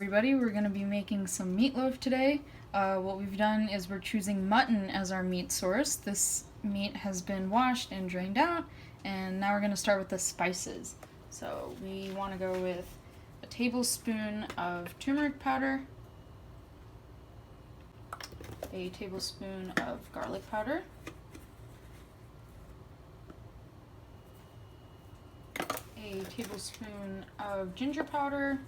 Everybody, we're going to be making some meatloaf today. What we've done is we're choosing mutton as our meat source. This meat has been washed and drained out, and now we're going to start with the spices. So we want to go with a tablespoon of turmeric powder, a tablespoon of garlic powder, a tablespoon of ginger powder,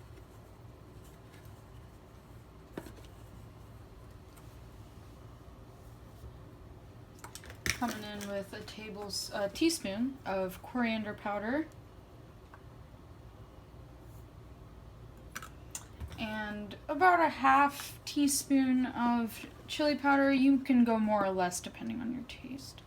coming in with a teaspoon of coriander powder, and about a half teaspoon of chili powder. You can go more or less depending on your taste.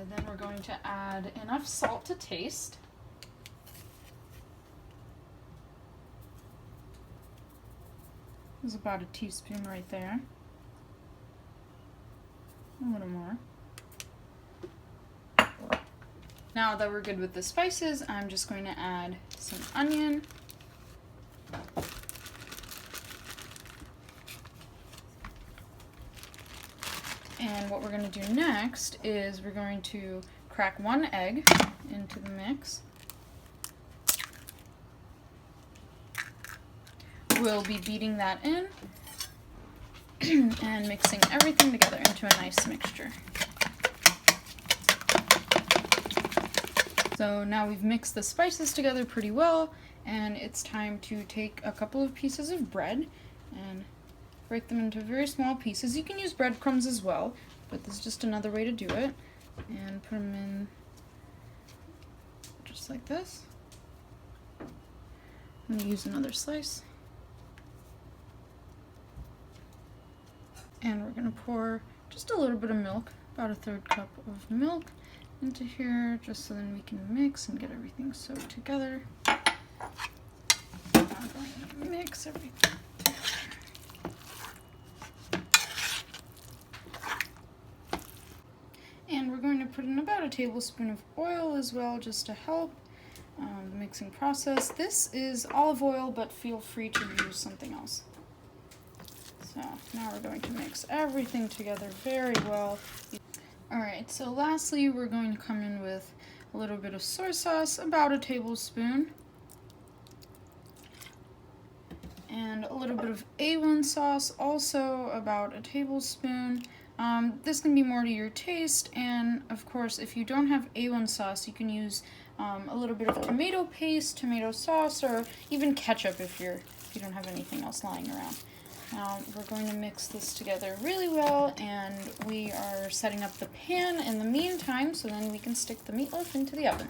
Then we're going to add enough salt to taste. There's about a teaspoon right there. A little more. Now that we're good with the spices, I'm just going to add some onion. And what we're going to do next is we're going to crack one egg into the mix. We'll be beating that in and mixing everything together into a nice mixture. So now we've mixed the spices together pretty well, and it's time to take a couple of pieces of bread and break them into very small pieces. You can use breadcrumbs as well, but this is just another way to do it. And put them in just like this. I'm going to use another slice. And we're going to pour just a little bit of milk, about a third cup of milk, into here, just so then we can mix and get everything soaked together. Now we're going to mix everything together. And we're going to put in about a tablespoon of oil as well, just to help the mixing process. This is olive oil, but feel free to use something else. So now we're going to mix everything together very well. Alright, so lastly we're going to come in with a little bit of soy sauce, about a tablespoon. And a little bit of A1 sauce, also about a tablespoon. This can be more to your taste, and of course if you don't have A1 sauce, you can use a little bit of tomato paste, tomato sauce, or even ketchup if you don't have anything else lying around. Now we're going to mix this together really well, and we are setting up the pan in the meantime so then we can stick the meatloaf into the oven.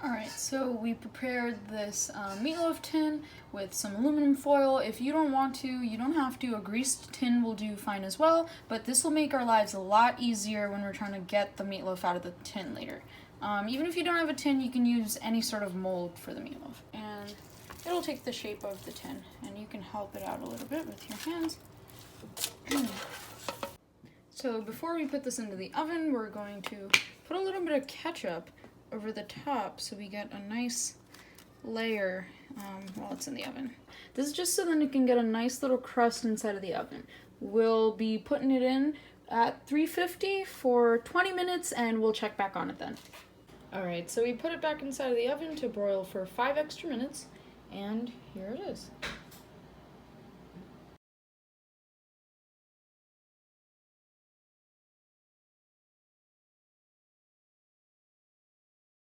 Alright, so we prepared this meatloaf tin with some aluminum foil. If you don't want to, you don't have to. A greased tin will do fine as well, but this will make our lives a lot easier when we're trying to get the meatloaf out of the tin later. Even if you don't have a tin, you can use any sort of mold for the meatloaf. And it'll take the shape of the tin, and you can help it out a little bit with your hands. So before we put this into the oven, we're going to put a little bit of ketchup over the top so we get a nice layer while it's in the oven. This is just so then it can get a nice little crust inside of the oven. We'll be putting it in at 350 for 20 minutes, and we'll check back on it then. Alright, so we put it back inside of the oven to broil for 5 extra minutes, and here it is.